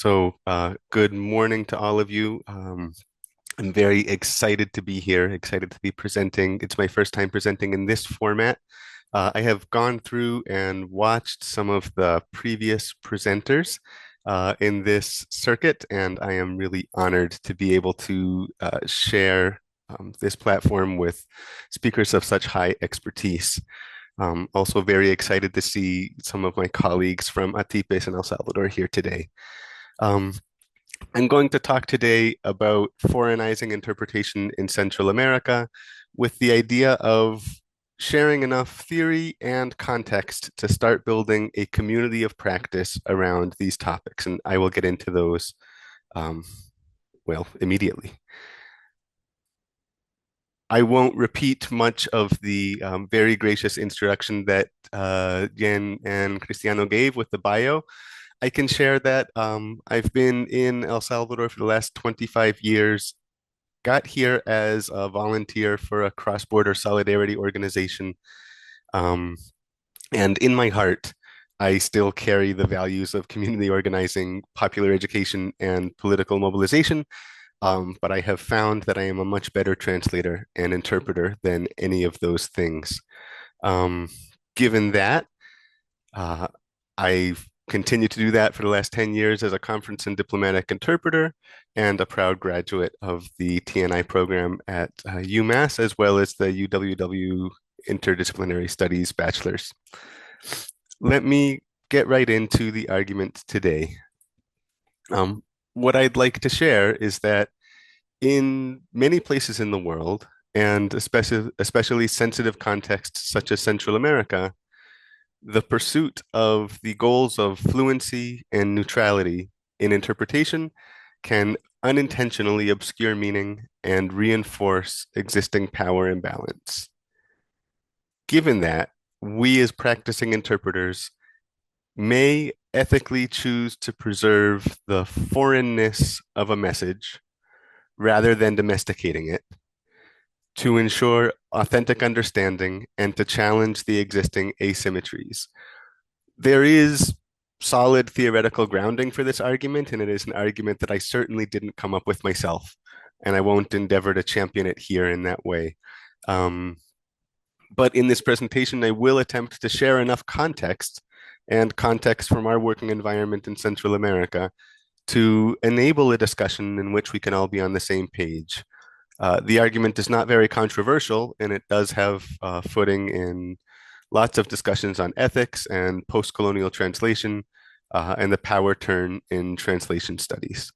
Good morning to all of you. I'm very excited to be here, excited to be presenting. It's my first time presenting in this format. I have gone through and watched some of the previous presenters in this circuit, and I am really honored to be able to share this platform with speakers of such high expertise. Also very excited to see some of my colleagues from Atipes and El Salvador here today. Um, I'm going to talk today about foreignizing interpretation in Central America with the idea of sharing enough theory and context to start building a community of practice around these topics. And I will get into those, um, immediately. I won't repeat much of the very gracious introduction that Jen and Cristiano gave with the bio. I can share that I've been in El Salvador for the last 25 years, got here as a volunteer for a cross-border solidarity organization. Um, and in my heart, I still carry the values of community organizing, popular education, and political mobilization. But I have found that I am a much better translator and interpreter than any of those things. Um, Given that, uh, I've continued to do that for the last 10 years as a conference and diplomatic interpreter and a proud graduate of the TNI program at UMass, as well as the UWW Interdisciplinary Studies Bachelor's. Let me get right into the argument today. What I'd like to share is that in many places in the world, and especially sensitive contexts such as Central America, the pursuit of the goals of fluency and neutrality in interpretation can unintentionally obscure meaning and reinforce existing power imbalance. Given that, we as practicing interpreters may ethically choose to preserve the foreignness of a message rather than domesticating it to ensure authentic understanding and to challenge the existing asymmetries. There is solid theoretical grounding for this argument, and it is an argument that I certainly didn't come up with myself, and I won't endeavor to champion it here in that way. Um, but in this presentation, I will attempt to share enough context and context from our working environment in Central America to enable a discussion in which we can all be on the same page. The argument is not very controversial, and it does have footing in lots of discussions on ethics and postcolonial translation and the power turn in translation studies.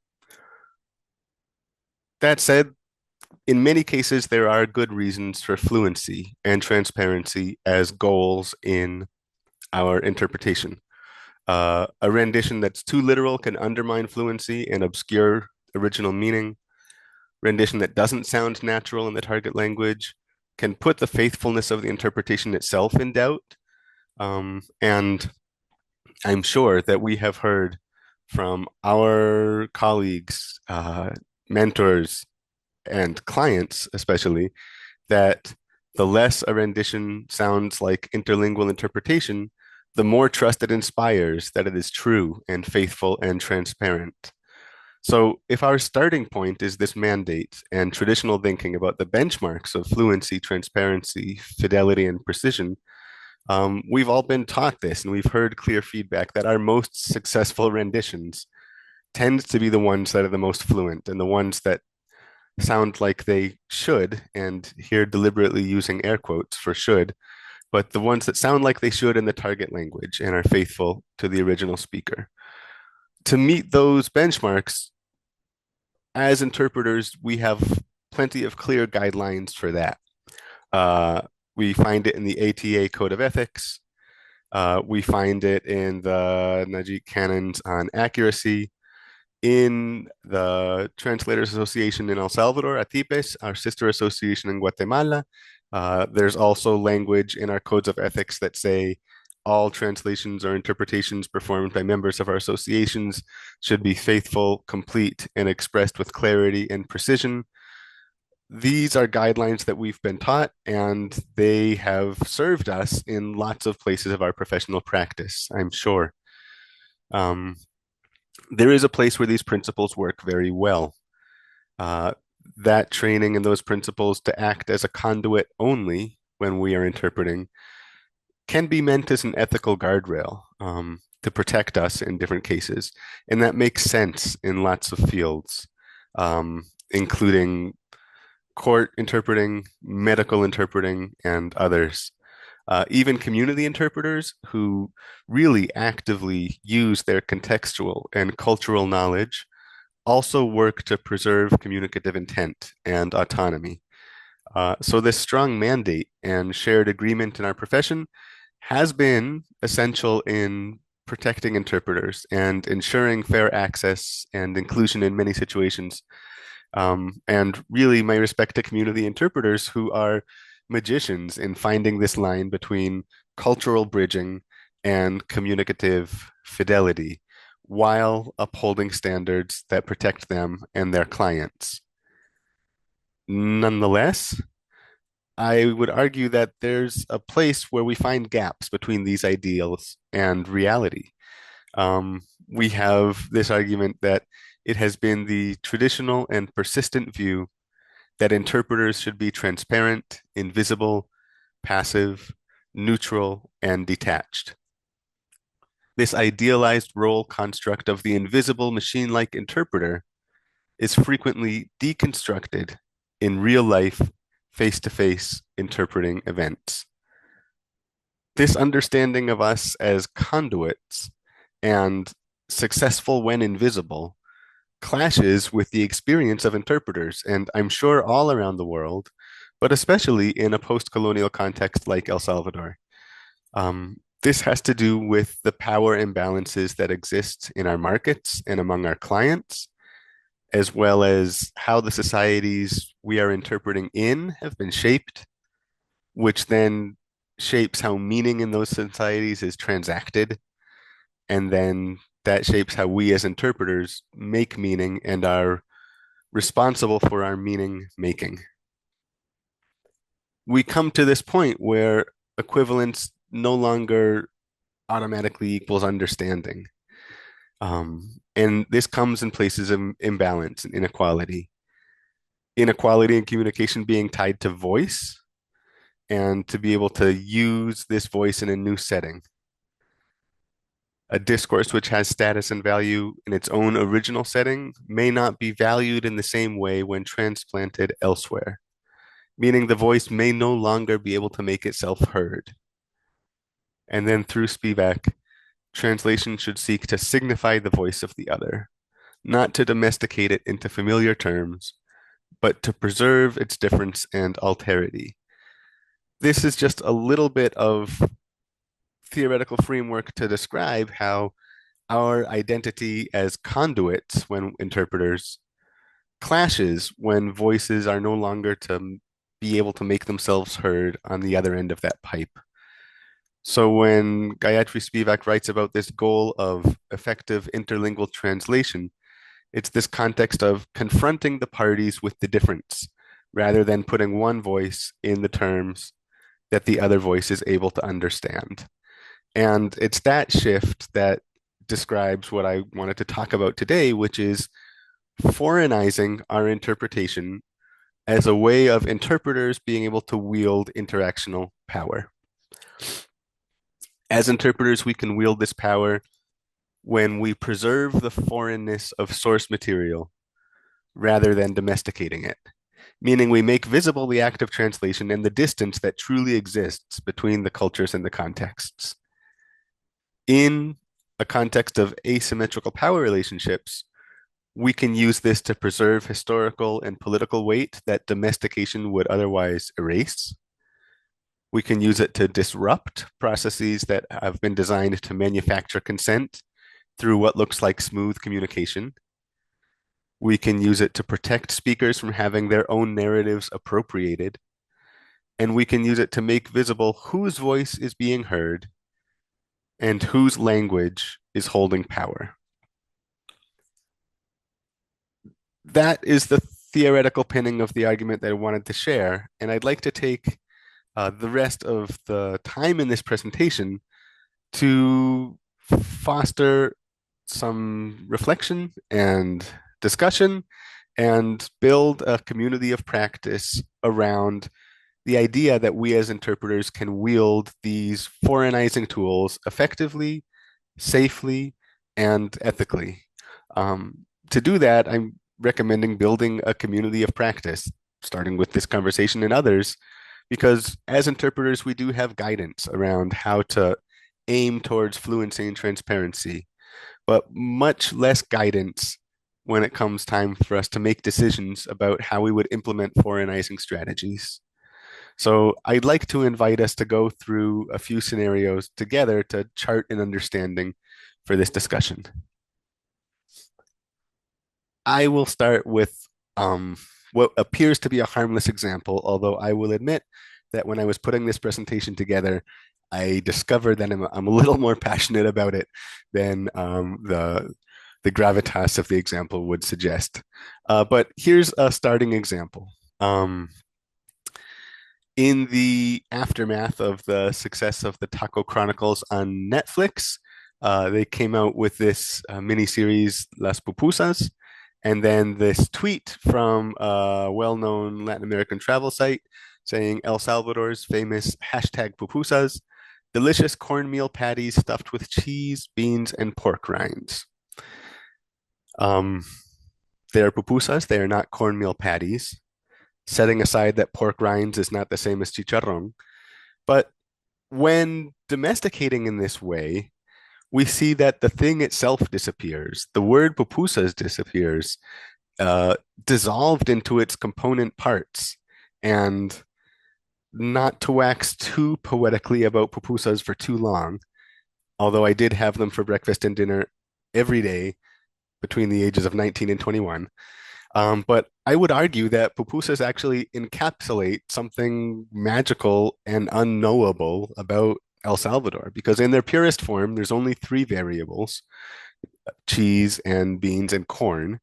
That said, in many cases, there are good reasons for fluency and transparency as goals in our interpretation. A rendition that's too literal can undermine fluency and obscure original meaning. Rendition that doesn't sound natural in the target language can put the faithfulness of the interpretation itself in doubt. And I'm sure that we have heard from our colleagues, mentors, and clients, especially, that the less a rendition sounds like interlingual interpretation, the more trust it inspires that it is true and faithful and transparent. So, if our starting point is this mandate and traditional thinking about the benchmarks of fluency, transparency, fidelity, and precision, we've all been taught this and we've heard clear feedback that our most successful renditions tend to be the ones that are the most fluent and the ones that sound like they should, and here deliberately using air quotes for should, but the ones that sound like they should in the target language and are faithful to the original speaker. To meet those benchmarks, as interpreters, we have plenty of clear guidelines for that. We find it in the ATA Code of Ethics. We find it in the Najik canons on accuracy, in the Translators Association in El Salvador, ATIPES, our sister association in Guatemala. There's also language in our codes of ethics that say all translations or interpretations performed by members of our associations should be faithful, complete, and expressed with clarity and precision. These are guidelines that we've been taught, and they have served us in lots of places of our professional practice, I'm sure. Um, There is a place where these principles work very well. Uh, that training and those principles to act as a conduit only when we are interpreting can be meant as an ethical guardrail to protect us in different cases. And that makes sense in lots of fields, including court interpreting, medical interpreting, and others. Even community interpreters who really actively use their contextual and cultural knowledge also work to preserve communicative intent and autonomy. So, this strong mandate and shared agreement in our profession has been essential in protecting interpreters and ensuring fair access and inclusion in many situations. And really, my respect to community interpreters who are magicians in finding this line between cultural bridging and communicative fidelity while upholding standards that protect them and their clients. Nonetheless, I would argue that there's a place where we find gaps between these ideals and reality. We have this argument that it has been the traditional and persistent view that interpreters should be transparent, invisible, passive, neutral, and detached. This idealized role construct of the invisible machine-like interpreter is frequently deconstructed in real life, face-to-face interpreting events. This understanding of us as conduits and successful when invisible clashes with the experience of interpreters, and I'm sure all around the world, but especially in a post-colonial context like El Salvador. This has to do with the power imbalances that exist in our markets and among our clients, as well as how the societies we are interpreting in have been shaped, which then shapes how meaning in those societies is transacted. And then that shapes how we as interpreters make meaning and are responsible for our meaning making. We come to this point where equivalence no longer automatically equals understanding. And this comes in places of imbalance and inequality. Inequality in communication being tied to voice and to be able to use this voice in a new setting. A discourse which has status and value in its own original setting may not be valued in the same way when transplanted elsewhere, meaning the voice may no longer be able to make itself heard. And then through Spivak, translation should seek to signify the voice of the other, not to domesticate it into familiar terms, but to preserve its difference and alterity. This is just a little bit of theoretical framework to describe how our identity as conduits when interpreters clashes when voices are no longer to be able to make themselves heard on the other end of that pipe. So when Gayatri Spivak writes about this goal of effective interlingual translation, it's this context of confronting the parties with the difference rather than putting one voice in the terms that the other voice is able to understand. And it's that shift that describes what I wanted to talk about today, which is foreignizing our interpretation as a way of interpreters being able to wield interactional power. As interpreters, we can wield this power when we preserve the foreignness of source material rather than domesticating it, meaning we make visible the act of translation and the distance that truly exists between the cultures and the contexts. In a context of asymmetrical power relationships, we can use this to preserve historical and political weight that domestication would otherwise erase. We can use it to disrupt processes that have been designed to manufacture consent through what looks like smooth communication. We can use it to protect speakers from having their own narratives appropriated. And we can use it to make visible whose voice is being heard and whose language is holding power. That is the theoretical pinning of the argument that I wanted to share. And I'd like to take the rest of the time in this presentation to foster some reflection and discussion and build a community of practice around the idea that we as interpreters can wield these foreignizing tools effectively, safely, and ethically. To do that, I'm recommending building a community of practice, starting with this conversation and others, because as interpreters, we do have guidance around how to aim towards fluency and transparency, but much less guidance when it comes time for us to make decisions about how we would implement foreignizing strategies. So I'd like to invite us to go through a few scenarios together to chart an understanding for this discussion. I will start with what appears to be a harmless example, although I will admit that when I was putting this presentation together, I discovered that I'm a little more passionate about it than the gravitas of the example would suggest. But here's a starting example. In the aftermath of the success of the Taco Chronicles on Netflix, they came out with this miniseries Las Pupusas, and then this tweet from a well-known Latin American travel site saying El Salvador's famous hashtag pupusas, delicious cornmeal patties stuffed with cheese, beans, and pork rinds. Um, they are pupusas, they are not cornmeal patties, setting aside that pork rinds is not the same as chicharrón. But when domesticating in this way, we see that the thing itself disappears. The word pupusas disappears, uh, dissolved into its component parts. And not to wax too poetically about pupusas for too long, although I did have them for breakfast and dinner every day between the ages of 19 and 21. But I would argue that pupusas actually encapsulate something magical and unknowable about El Salvador, because in their purest form, there's only three variables: cheese and beans and corn.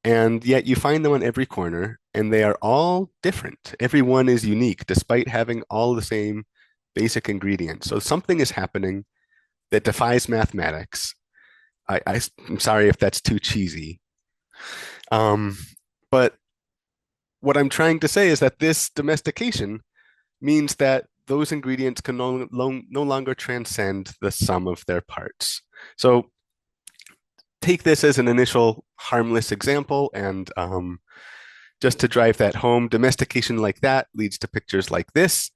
And yet you find them on every corner, and they are all different. Every one is unique, despite having all the same basic ingredients. So something is happening that defies mathematics. I'm sorry if that's too cheesy. Um, but what I'm trying to say is that this domestication means that those ingredients can no longer transcend the sum of their parts. So take this as an initial harmless example, and just to drive that home, domestication like that leads to pictures like this.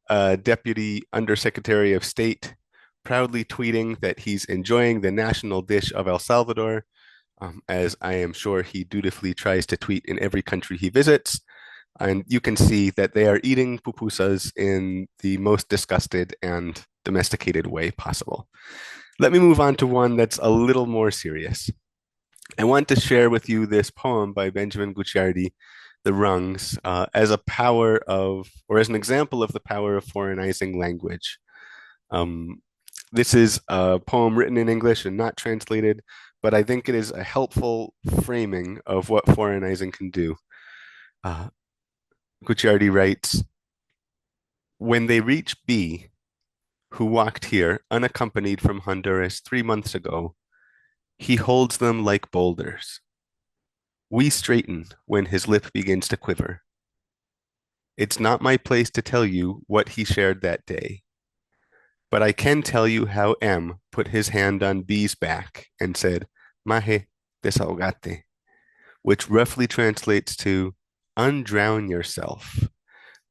Deputy Undersecretary of State proudly tweeting that he's enjoying the national dish of El Salvador, as I am sure he dutifully tries to tweet in every country he visits. And you can see that they are eating pupusas in the most disgusted and domesticated way possible. Let me move on to one that's a little more serious. I want to share with you this poem by Benjamin Gucciardi, The Rungs, as a power of, or as an example of the power of foreignizing language. Um, this is a poem written in English and not translated, but I think it is a helpful framing of what foreignizing can do. Uh, Gucciardi writes, when they reach B, who walked here unaccompanied from Honduras 3 months ago, he holds them like boulders. We straighten when his lip begins to quiver. It's not my place to tell you what he shared that day, but I can tell you how M put his hand on B's back and said, Maje, desahogate, which roughly translates to undrown yourself,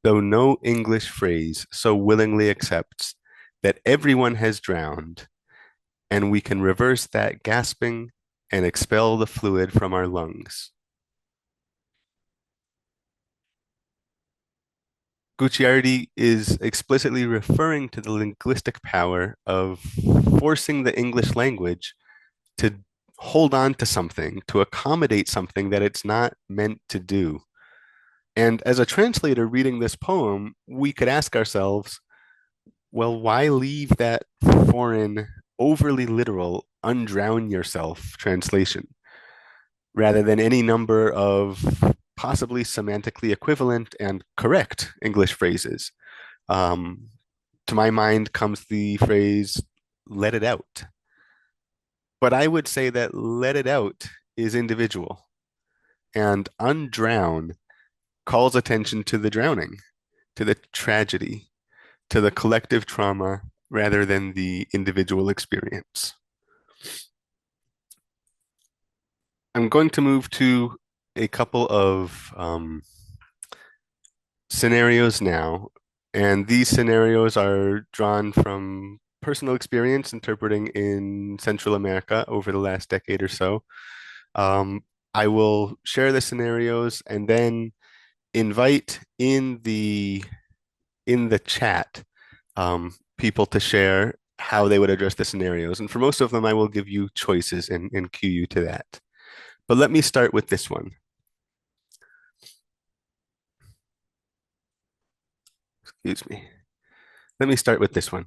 though no English phrase so willingly accepts that everyone has drowned, and we can reverse that gasping and expel the fluid from our lungs. Gucciardi is explicitly referring to the linguistic power of forcing the English language to hold on to something, to accommodate something that it's not meant to do. And as a translator reading this poem, we could ask ourselves, well, why leave that foreign, overly literal, undrown yourself translation rather than any number of possibly semantically equivalent and correct English phrases? Um, to my mind comes the phrase, let it out. But I would say that let it out is individual, and undrown calls attention to the drowning, to the tragedy, to the collective trauma rather than the individual experience. I'm going to move to a couple of scenarios now, and these scenarios are drawn from personal experience interpreting in Central America over the last decade or so. Um, I will share the scenarios and then invite in the chat people to share how they would address the scenarios. And for most of them, I will give you choices and cue you to that. But let me start with this one. Excuse me. Let me start with this one.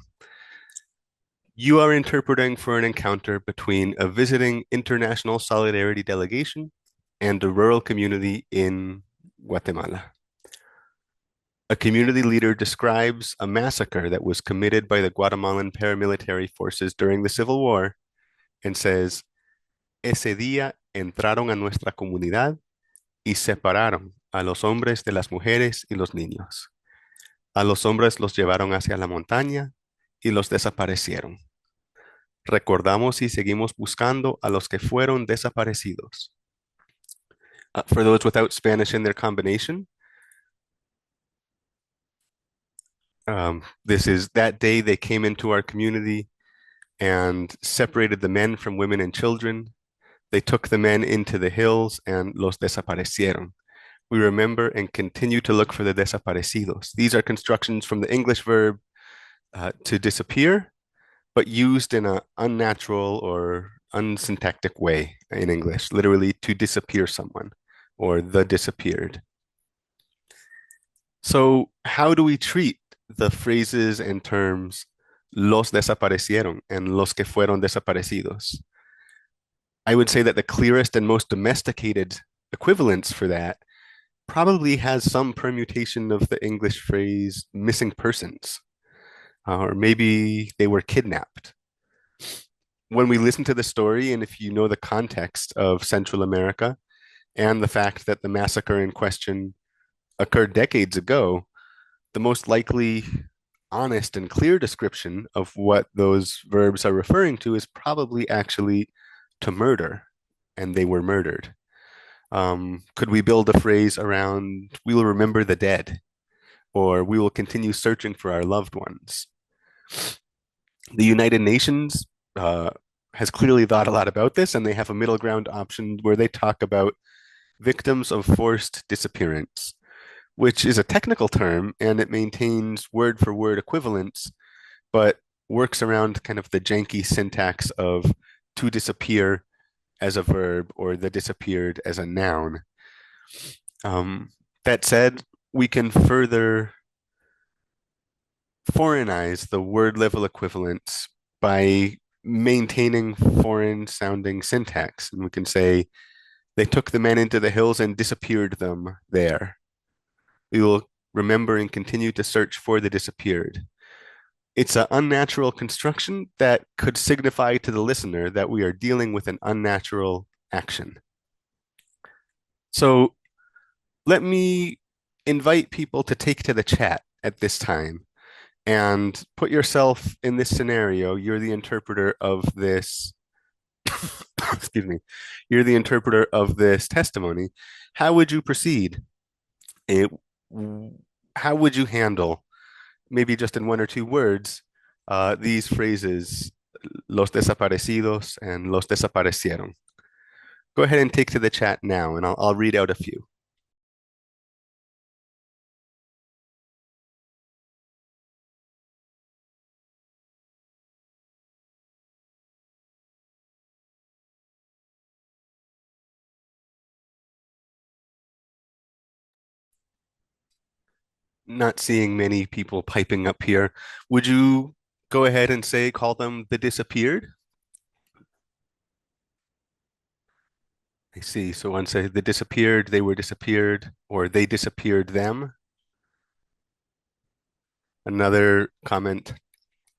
You are interpreting for an encounter between a visiting international solidarity delegation and a rural community in Guatemala. A community leader describes a massacre that was committed by the Guatemalan paramilitary forces during the Civil War and says, Ese día entraron a nuestra comunidad y separaron a los hombres de las mujeres y los niños. A los hombres los llevaron hacia la montaña y los desaparecieron. Recordamos y seguimos buscando a los que fueron desaparecidos. For those without Spanish in their combination, this is that day they came into our community and separated the men from women and children. They took the men into the hills and los desaparecieron. We remember and continue to look for the desaparecidos. These are constructions from the English verb to disappear, but used in an unnatural or unsyntactic way in English, literally to disappear someone or the disappeared. So, how do we treat the phrases and terms los desaparecieron and los que fueron desaparecidos? I would say that the clearest and most domesticated equivalence for that probably has some permutation of the English phrase missing persons, or maybe they were kidnapped. When we listen to the story, and if you know the context of Central America and the fact that the massacre in question occurred decades ago, the most likely honest and clear description of what those verbs are referring to is probably actually to murder, and they were murdered. Could we build a phrase around, we will remember the dead, or we will continue searching for our loved ones? The United Nations has clearly thought a lot about this, and they have a middle ground option where they talk about victims of forced disappearance, which is a technical term and it maintains word for word equivalence, but works around kind of the janky syntax of to disappear as a verb or the disappeared as a noun. That said, we can further foreignize the word level equivalence by maintaining foreign sounding syntax. And we can say, they took the men into the hills and disappeared them there. We will remember and continue to search for the disappeared. It's an unnatural construction that could signify to the listener that we are dealing with an unnatural action. So let me invite people to take to the chat at this time and put yourself in this scenario. You're the interpreter of this, excuse me, you're the interpreter of this testimony. How would you proceed? It, how would you handle, maybe just in one or two words, these phrases, los desaparecidos and los desaparecieron? Go ahead and take to the chat now, and I'll read out a few. Not seeing many people piping up here. Would you go ahead and say, call them the disappeared? I see. So one say the disappeared, they were disappeared, or they disappeared them. Another comment,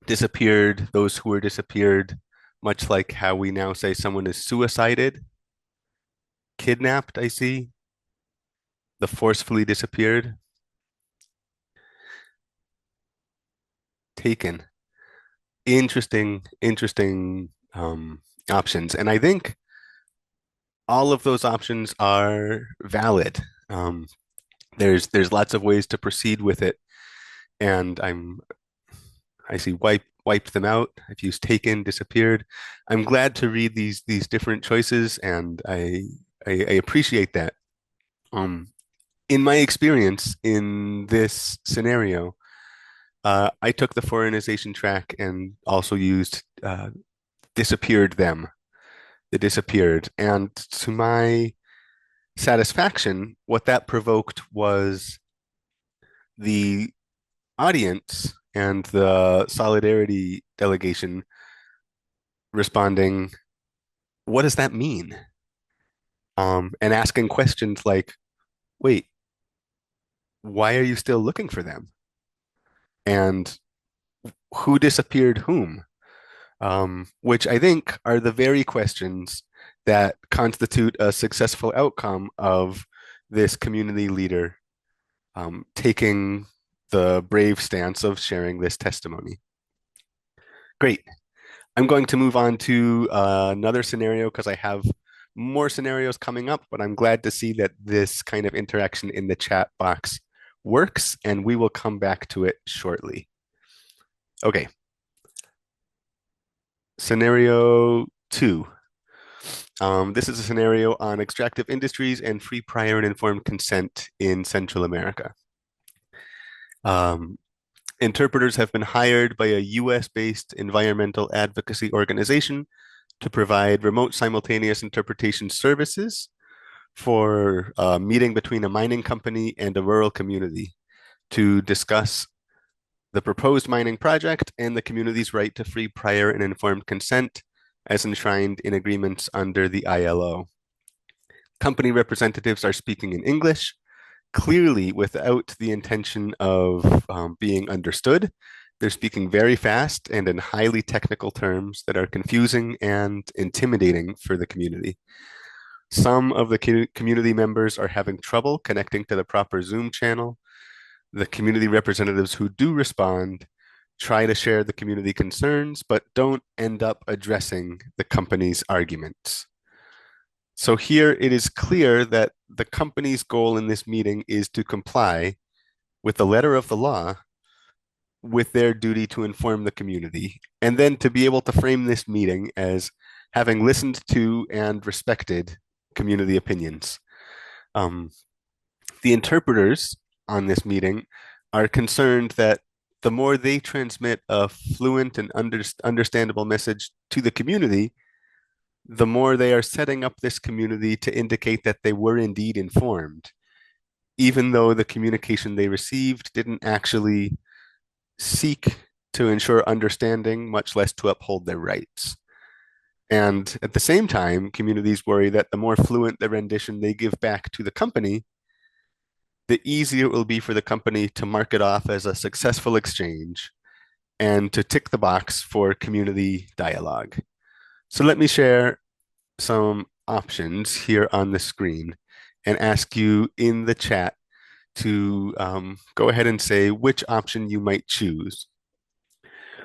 disappeared, those who were disappeared, much like how we now say someone is suicided, kidnapped, I see, the forcefully disappeared, taken. Interesting options. And I think all of those options are valid. Um, there's lots of ways to proceed with it, and I see wiped them out. I've used taken, disappeared. I'm glad to read these different choices, and I appreciate that. Um, in my experience in this scenario, I took the foreignization track and also used disappeared them. They disappeared, and to my satisfaction, what that provoked was the audience and the solidarity delegation responding, what does that mean? And asking questions like, wait, why are you still looking for them? And who disappeared whom? Which I think are the very questions that constitute a successful outcome of this community leader taking the brave stance of sharing this testimony. Great. I'm going to move on to another scenario because I have more scenarios coming up, but I'm glad to see that this kind of interaction in the chat box works, and we will come back to it shortly. Okay. Scenario 2. This is a scenario on extractive industries and free, prior, and informed consent in Central America. Um, Interpreters have been hired by a US-based environmental advocacy organization to provide remote simultaneous interpretation services for a meeting between a mining company and a rural community to discuss the proposed mining project and the community's right to free, prior, and informed consent as enshrined in agreements under the ILO. Company representatives are speaking in English, clearly without the intention of being understood. They're speaking very fast and in highly technical terms that are confusing and intimidating for the community. Some of the community members are having trouble connecting to the proper Zoom channel. The community representatives who do respond try to share the community concerns, but don't end up addressing the company's arguments. So here it is clear that the company's goal in this meeting is to comply with the letter of the law with their duty to inform the community, and then to be able to frame this meeting as having listened to and respected community opinions. Um, the interpreters on this meeting are concerned that the more they transmit a fluent and understandable message to the community, the more they are setting up this community to indicate that they were indeed informed, even though the communication they received didn't actually seek to ensure understanding, much less to uphold their rights. And at the same time, communities worry that the more fluent the rendition they give back to the company, the easier it will be for the company to mark it off as a successful exchange and to tick the box for community dialogue. So let me share some options here on the screen and ask you in the chat to go ahead and say which option you might choose.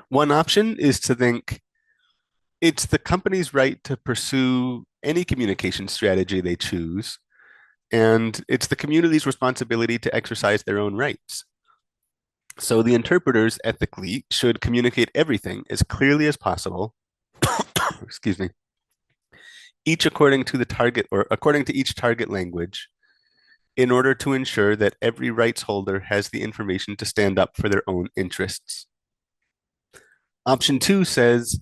One option is to think it's the company's right to pursue any communication strategy they choose, and it's the community's responsibility to exercise their own rights. So the interpreters ethically should communicate everything as clearly as possible, excuse me, each according to the target or according to each target language, in order to ensure that every rights holder has the information to stand up for their own interests. Option 2 says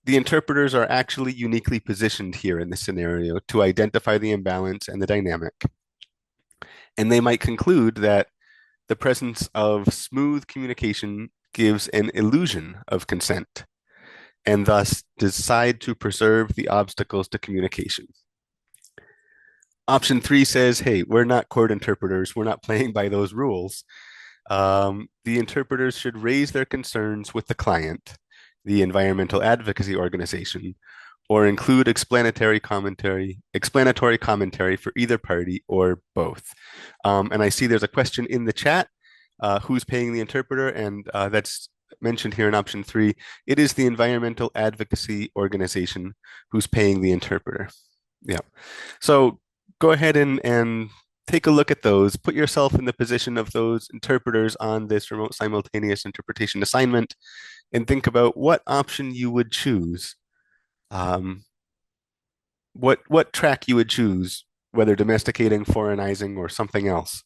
the interpreters are actually uniquely positioned here in this scenario to identify the imbalance and the dynamic. And they might conclude that the presence of smooth communication gives an illusion of consent, and thus decide to preserve the obstacles to communication. Option 3 says, hey, we're not court interpreters. We're not playing by those rules. The interpreters should raise their concerns with the client the environmental advocacy organization, or include explanatory commentary for either party or both. And I see there's a question in the chat, who's paying the interpreter, and that's mentioned here in option 3. It is the environmental advocacy organization who's paying the interpreter. Yeah. So go ahead and take a look at those. Put yourself in the position of those interpreters on this remote simultaneous interpretation assignment and think about what option you would choose. Um, what track you would choose, whether domesticating, foreignizing, or something else.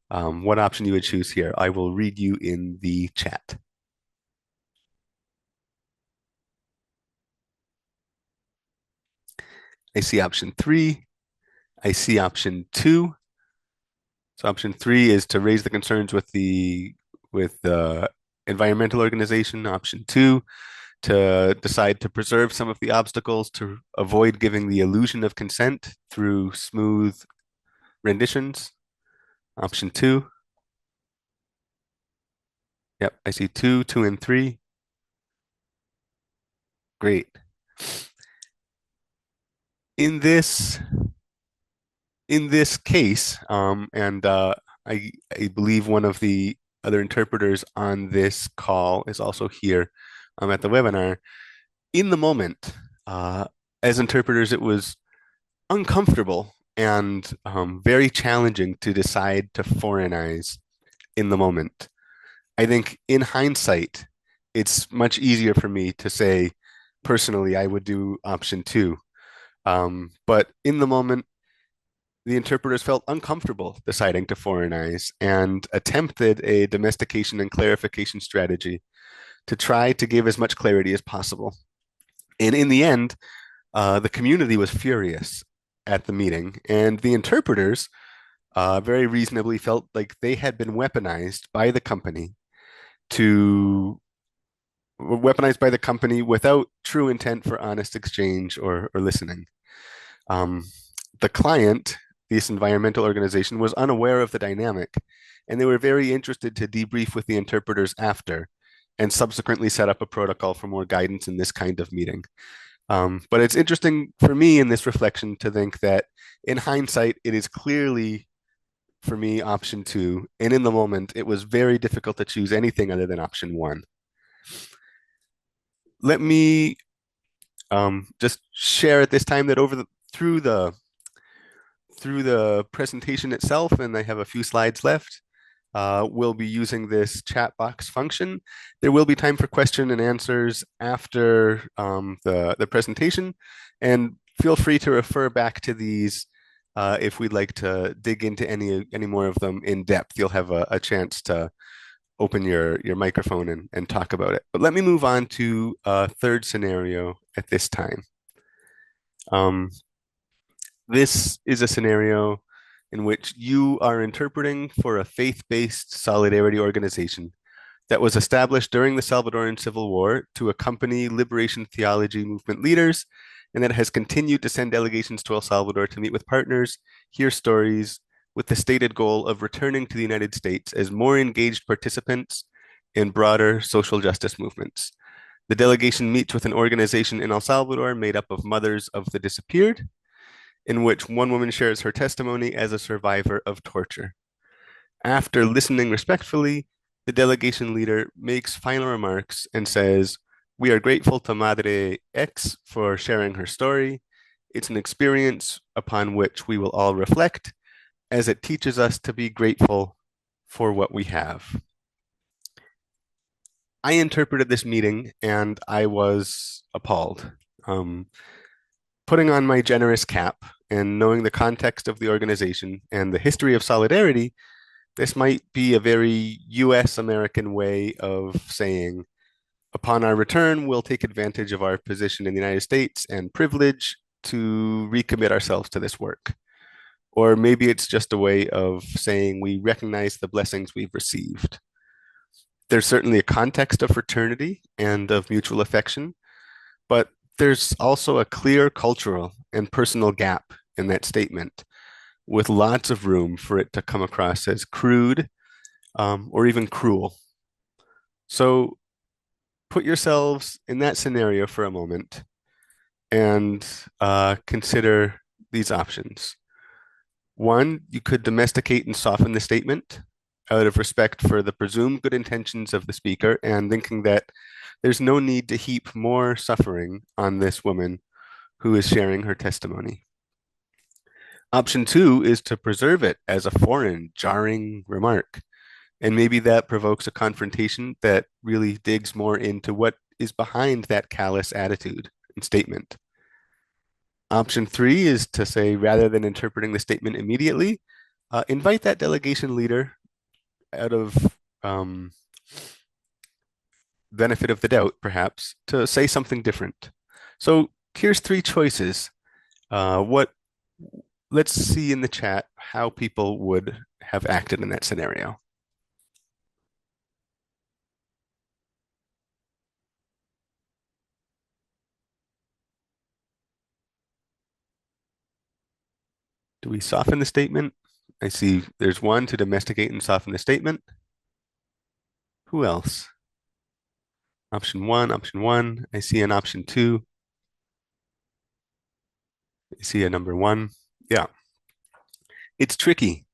What option you would choose here. I will read you in the chat. I see option 3. I see option 2. So option 3 is to raise the concerns with the environmental organization. Option 2, to decide to preserve some of the obstacles to avoid giving the illusion of consent through smooth renditions. Option 2. Yep, I see 2, 2, and 3. Great. In this in this case, and I believe one of the other interpreters on this call is also here at the webinar. In the moment, uh, as interpreters, it was uncomfortable and very challenging to decide to foreignize in the moment. I think in hindsight, it's much easier for me to say, personally, I would do option 2. But in the moment, the interpreters felt uncomfortable deciding to foreignize and attempted a domestication and clarification strategy to try to give as much clarity as possible. And in the end, the community was furious at the meeting, and the interpreters very reasonably felt like they had been to weaponized by the company without true intent for honest exchange or listening. Um, the client, this environmental organization, was unaware of the dynamic, and they were very interested to debrief with the interpreters after and subsequently set up a protocol for more guidance in this kind of meeting. But it's interesting for me in this reflection to think that in hindsight, it is clearly for me option 2, and in the moment, it was very difficult to choose anything other than option 1. Let me just share at this time that through the presentation itself, and I have a few slides left, we'll be using this chat box function. There will be time for question and answers after the presentation, and feel free to refer back to these if we'd like to dig into any more of them in depth. You'll have a chance to open your microphone and talk about it. But let me move on to a third scenario at this time. This is a scenario in which you are interpreting for a faith-based solidarity organization that was established during the Salvadoran Civil War to accompany liberation theology movement leaders, and that has continued to send delegations to El Salvador to meet with partners, hear stories, with the stated goal of returning to the United States as more engaged participants in broader social justice movements. The delegation meets with an organization in El Salvador made up of mothers of the disappeared, in which one woman shares her testimony as a survivor of torture. After listening respectfully, the delegation leader makes final remarks and says, "We are grateful to Madre X for sharing her story. It's an experience upon which we will all reflect, as it teaches us to be grateful for what we have." I interpreted this meeting and I was appalled. Putting on my generous cap and knowing the context of the organization and the history of solidarity, this might be a very US American way of saying, upon our return, we'll take advantage of our position in the United States and privilege to recommit ourselves to this work. Or maybe it's just a way of saying we recognize the blessings we've received. There's certainly a context of fraternity and of mutual affection, but there's also a clear cultural and personal gap in that statement, with lots of room for it to come across as crude or even cruel. So put yourselves in that scenario for a moment and consider these options. One, you could domesticate and soften the statement out of respect for the presumed good intentions of the speaker and thinking that there's no need to heap more suffering on this woman who is sharing her testimony. Option two is to preserve it as a foreign, jarring remark. And maybe that provokes a confrontation that really digs more into what is behind that callous attitude and statement. Option three is to say, rather than interpreting the statement immediately, invite that delegation leader out of um, benefit of the doubt, perhaps, to say something different. So here's three choices. What Let's see in the chat how people would have acted in that scenario. Do we soften the statement? I see there's one to domesticate and soften the statement. Who else? Option one, option one. I see an option two. I see a number one. Yeah, it's tricky.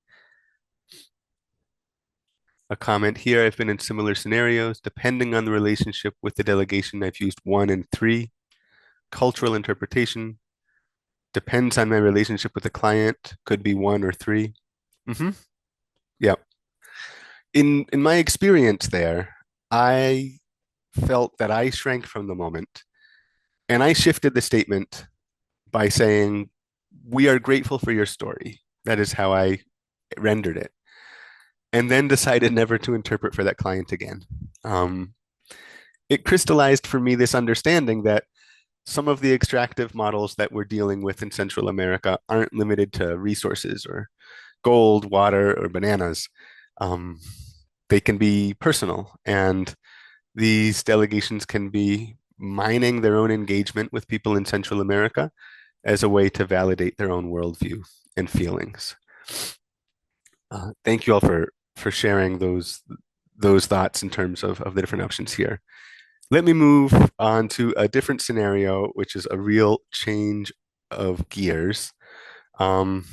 A comment here, I've been in similar scenarios. Depending on the relationship with the delegation, I've used one and three. Cultural interpretation depends on my relationship with the client, could be one or three. Mm-hmm. Yeah. In my experience there, I felt that I shrank from the moment and I shifted the statement by saying, "We are grateful for your story." That is how I rendered it. And then decided never to interpret for that client again. Um, it crystallized for me this understanding that some of the extractive models that we're dealing with in Central America aren't limited to resources or gold, water, or bananas. Um, they can be personal, and these delegations can be mining their own engagement with people in Central America as a way to validate their own worldview and feelings. Thank you all for sharing those thoughts in terms of the different options here. Let me move on to a different scenario, which is a real change of gears. Um,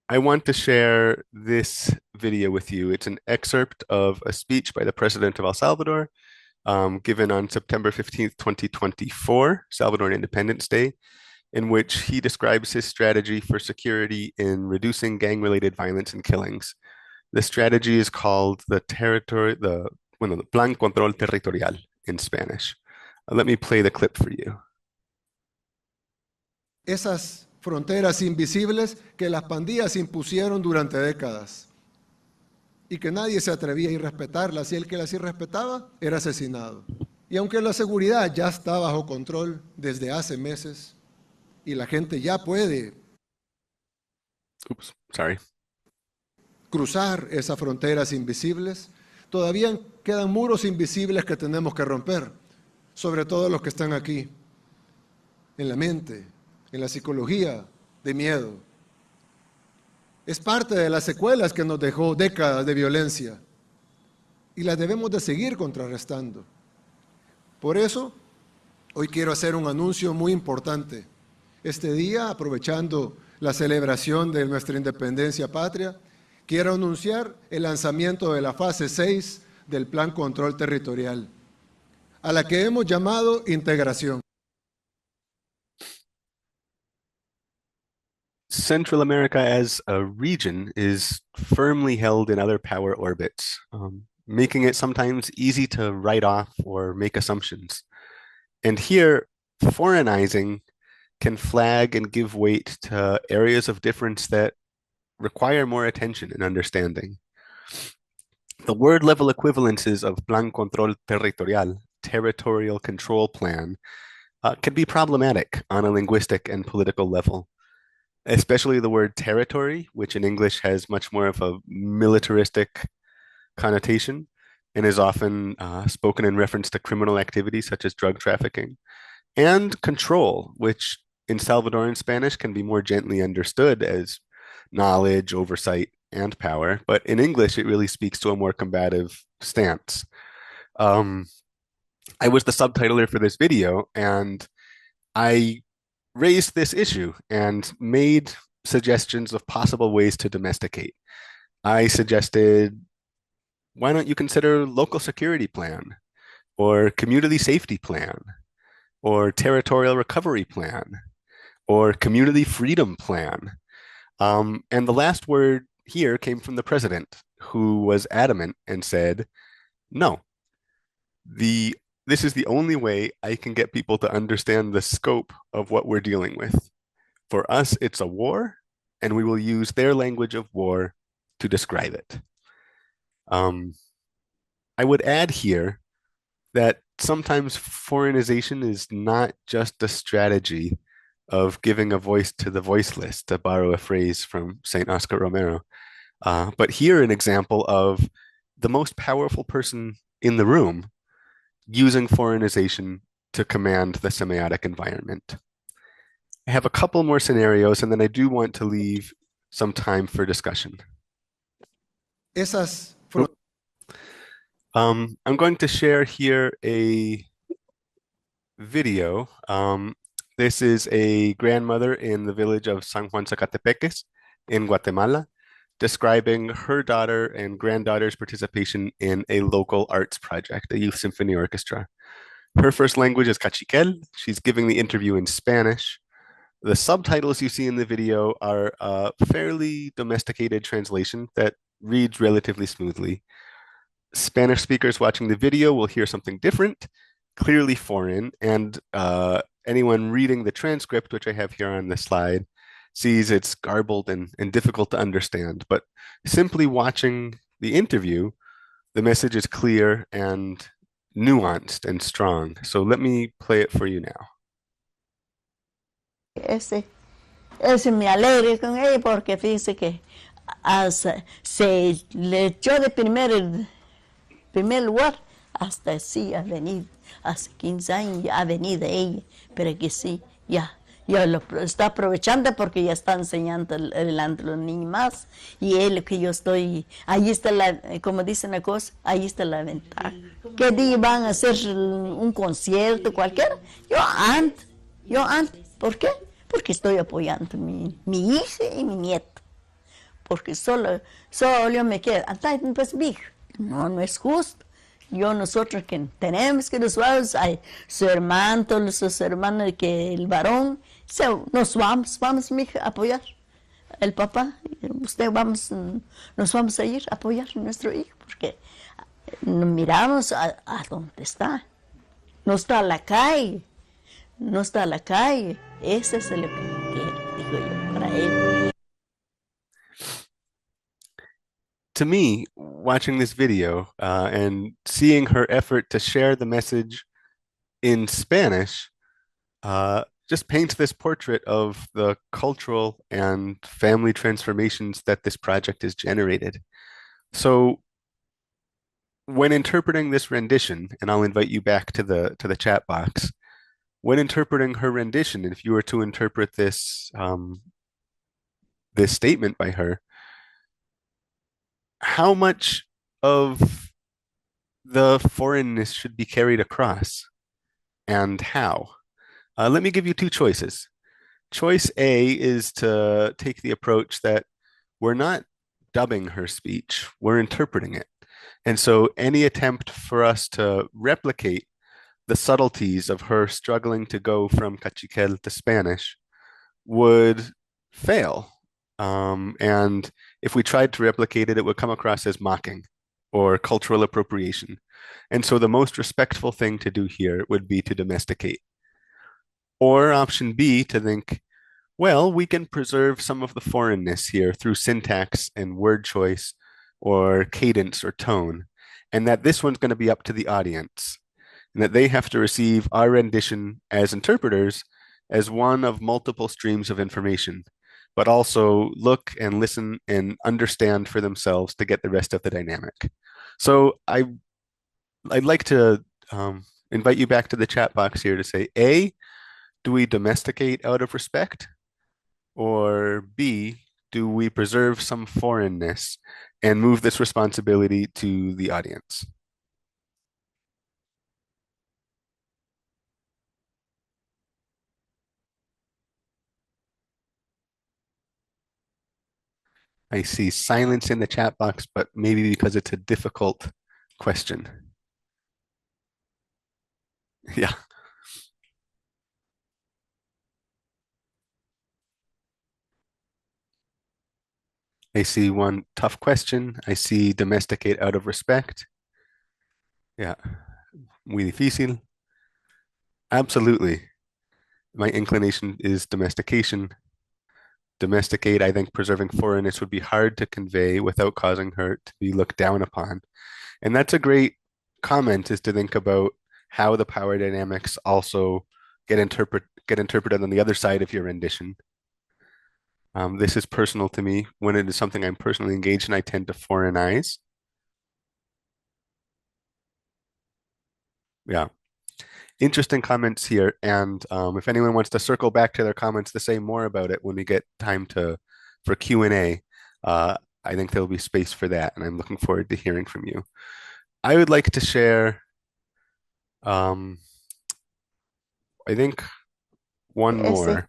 I want to share this video with you. It's an excerpt of a speech by the President of El Salvador, given on September 15th, 2024, Salvadoran Independence Day, in which he describes his strategy for security in reducing gang-related violence and killings. The strategy is called the Plan Control Territorial in Spanish. Let me play the clip for you. Esas fronteras invisibles que las pandillas impusieron durante décadas y que nadie se atrevía a irrespetarlas, y el que las irrespetaba era asesinado. Y aunque la seguridad ya está bajo control desde hace meses y la gente ya puede cruzar esas fronteras invisibles, todavía quedan muros invisibles que tenemos que romper, sobre todo los que están aquí, en la mente, en la psicología de miedo. Es parte de las secuelas que nos dejó décadas de violencia y las debemos de seguir contrarrestando. Por eso, hoy quiero hacer un anuncio muy importante. Este día, aprovechando la celebración de nuestra independencia patria, quiero anunciar el lanzamiento de la fase 6 del Plan Control Territorial, a la que hemos llamado integración. Central America as a region is firmly held in other power orbits, making it sometimes easy to write off or make assumptions. And here, foreignizing can flag and give weight to areas of difference that require more attention and understanding. The word level equivalences of Plan Control Territorial, territorial control plan, can be problematic on a linguistic and political level, especially the word territory, which in English has much more of a militaristic connotation and is often spoken in reference to criminal activities such as drug trafficking, and control, which in Salvadoran Spanish can be more gently understood as knowledge, oversight, and power. But in English, it really speaks to a more combative stance. I was the subtitler for this video, and I raised this issue and made suggestions of possible ways to domesticate. I suggested, why don't you consider local security plan or community safety plan or territorial recovery plan or community freedom plan? And the last word here came from the president, who was adamant and said, no, the this is the only way I can get people to understand the scope of what we're dealing with. For us, it's a war, and we will use their language of war to describe it. Um, I would add here that sometimes foreignization is not just a strategy of giving a voice to the voiceless, to borrow a phrase from St. Oscar Romero, but here an example of the most powerful person in the room using foreignization to command the semiotic environment. I have a couple more scenarios, and then I do want to leave some time for discussion. Esas I'm going to share here a video. This is a grandmother in the village of San Juan Zacatepeques in Guatemala, describing her daughter and granddaughter's participation in a local arts project, a youth symphony orchestra. Her first language is Cachiquel. She's giving the interview in Spanish. The subtitles you see in the video are a fairly domesticated translation that reads relatively smoothly. Spanish speakers watching the video will hear something different, clearly foreign, and anyone reading the transcript, which I have here on the slide, sees it's garbled and difficult to understand. But simply watching the interview, the message is clear and nuanced and strong. So let me play it for you now. Ese, ese me alegre con ella porque fíjese que se le echó de primer lugar hasta sí ha venido, hace 15 años ya ha venido ella, pero que sí, ya lo está aprovechando porque ya está enseñando adelante a los niños más y es lo que yo estoy, ahí está la, como dice una cosa, ahí está la ventaja. ¿Qué día van a hacer un concierto cualquiera? Yo antes, ¿por qué? Porque estoy apoyando a mi hija y mi nieto, porque solo yo me quedo, pues no es justo. Nosotros que tenemos que nos vamos, hay su hermano, todos sus hermanos, que el varón, nos vamos, mi hija, a apoyar. El papá, nos vamos a ir a apoyar a nuestro hijo, porque miramos a dónde está. No está a la calle, no está a la calle. Ese es lo que digo yo para él. To me, watching this video and seeing her effort to share the message in Spanish just paints this portrait of the cultural and family transformations that this project has generated. So, when interpreting this rendition, and I'll invite you back to the chat box, when interpreting her rendition, if you were to interpret this statement by her, how much of the foreignness should be carried across and how? Let me give you two choices. Choice A is to take the approach that we're not dubbing her speech, we're interpreting it. And so any attempt for us to replicate the subtleties of her struggling to go from Cachiquel to Spanish would fail. And if we tried to replicate it, it would come across as mocking or cultural appropriation. And so the most respectful thing to do here would be to domesticate. Or option B, to think, well, we can preserve some of the foreignness here through syntax and word choice or cadence or tone, and that this one's going to be up to the audience, and that they have to receive our rendition as interpreters as one of multiple streams of information, but also look and listen and understand for themselves to get the rest of the dynamic. So I'd like to invite you back to the chat box here to say, A, do we domesticate out of respect? Or B, do we preserve some foreignness and move this responsibility to the audience? I see silence in the chat box, but maybe because it's a difficult question. Yeah, I see one tough question. I see domesticate out of respect. Yeah, muy difícil. Absolutely. My inclination is domestication. Domesticate, I think preserving foreignness would be hard to convey without causing hurt, to be looked down upon. And that's a great comment, is to think about how the power dynamics also get interpreted on the other side of your rendition. This is personal to me. When it is something I'm personally engaged in, I tend to foreignize. Yeah. Interesting comments here. And if anyone wants to circle back to their comments to say more about it when we get time to for Q&A, uh, I think there'll be space for that, and I'm looking forward to hearing from you. I would like to share, um, I think one Ese, more. I'd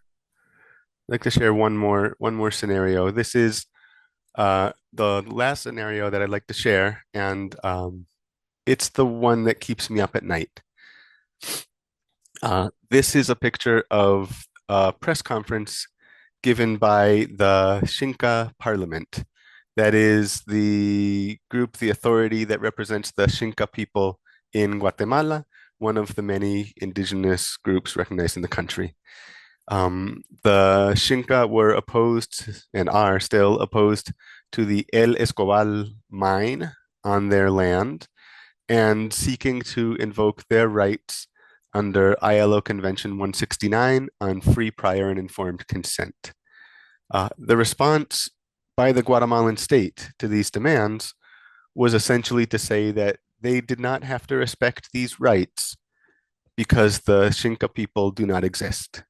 like to share one more scenario. This is the last scenario that I'd like to share, and it's the one that keeps me up at night. This is a picture of a press conference given by the Xinca Parliament. That is the group, the authority that represents the Xinca people in Guatemala, one of the many indigenous groups recognized in the country. The Xinca were opposed and are still opposed to the El Escobal mine on their land and seeking to invoke their rights under ILO Convention 169 on free, prior, and informed consent. The response by the Guatemalan state to these demands was essentially to say that they did not have to respect these rights because the Xinca people do not exist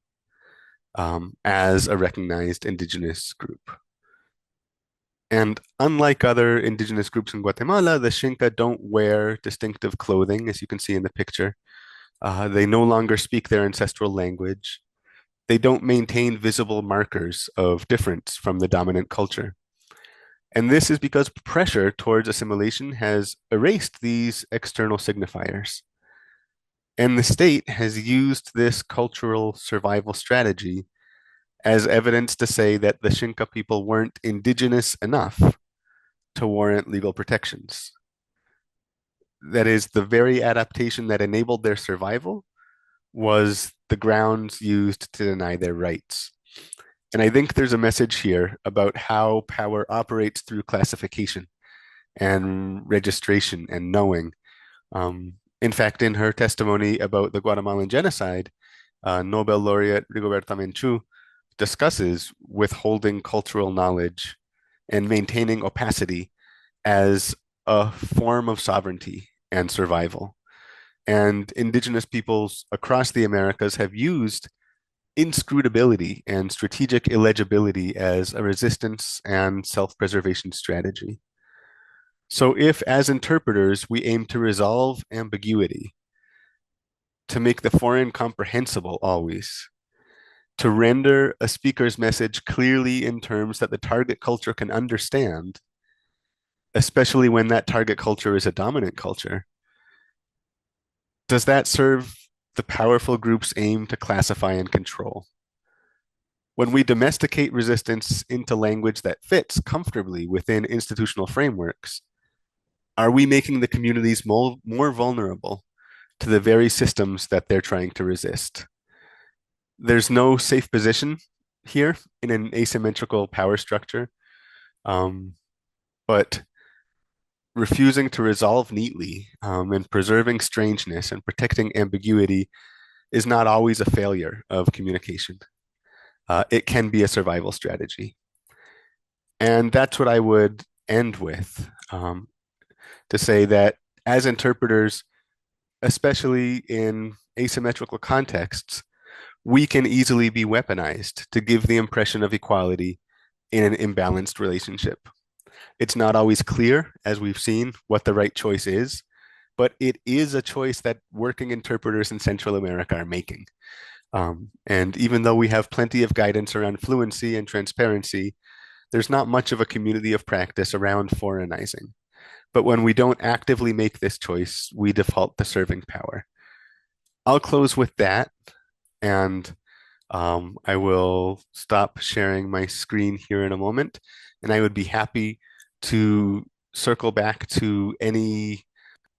as a recognized indigenous group. And unlike other indigenous groups in Guatemala, the Xinca don't wear distinctive clothing, as you can see in the picture. They no longer speak their ancestral language. They don't maintain visible markers of difference from the dominant culture. And this is because pressure towards assimilation has erased these external signifiers. And the state has used this cultural survival strategy as evidence to say that the Xinca people weren't indigenous enough to warrant legal protections. That is, the very adaptation that enabled their survival was the grounds used to deny their rights. And I think there's a message here about how power operates through classification and registration and knowing. In fact, in her testimony about the Guatemalan genocide, Nobel laureate Rigoberta Menchú discusses withholding cultural knowledge and maintaining opacity as a form of sovereignty and survival. And indigenous peoples across the Americas have used inscrutability and strategic illegibility as a resistance and self-preservation strategy. So if, as interpreters, we aim to resolve ambiguity, to make the foreign comprehensible always, to render a speaker's message clearly in terms that the target culture can understand, especially when that target culture is a dominant culture, does that serve the powerful group's aim to classify and control? When we domesticate resistance into language that fits comfortably within institutional frameworks, are we making the communities more vulnerable to the very systems that they're trying to resist? There's no safe position here in an asymmetrical power structure, but refusing to resolve neatly and preserving strangeness and protecting ambiguity is not always a failure of communication. It can be a survival strategy. And that's what I would end with, to say that as interpreters, especially in asymmetrical contexts, we can easily be weaponized to give the impression of equality in an imbalanced relationship. It's not always clear, as we've seen, what the right choice is, but it is a choice that working interpreters in Central America are making. And even though we have plenty of guidance around fluency and transparency, there's not much of a community of practice around foreignizing. But when we don't actively make this choice, we default to serving power. I'll close with that, and I will stop sharing my screen here in a moment, and I would be happy to circle back to any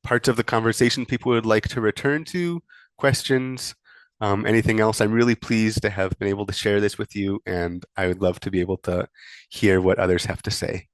parts of the conversation people would like to return to, questions, anything else. I'm really pleased to have been able to share this with you, and I would love to be able to hear what others have to say.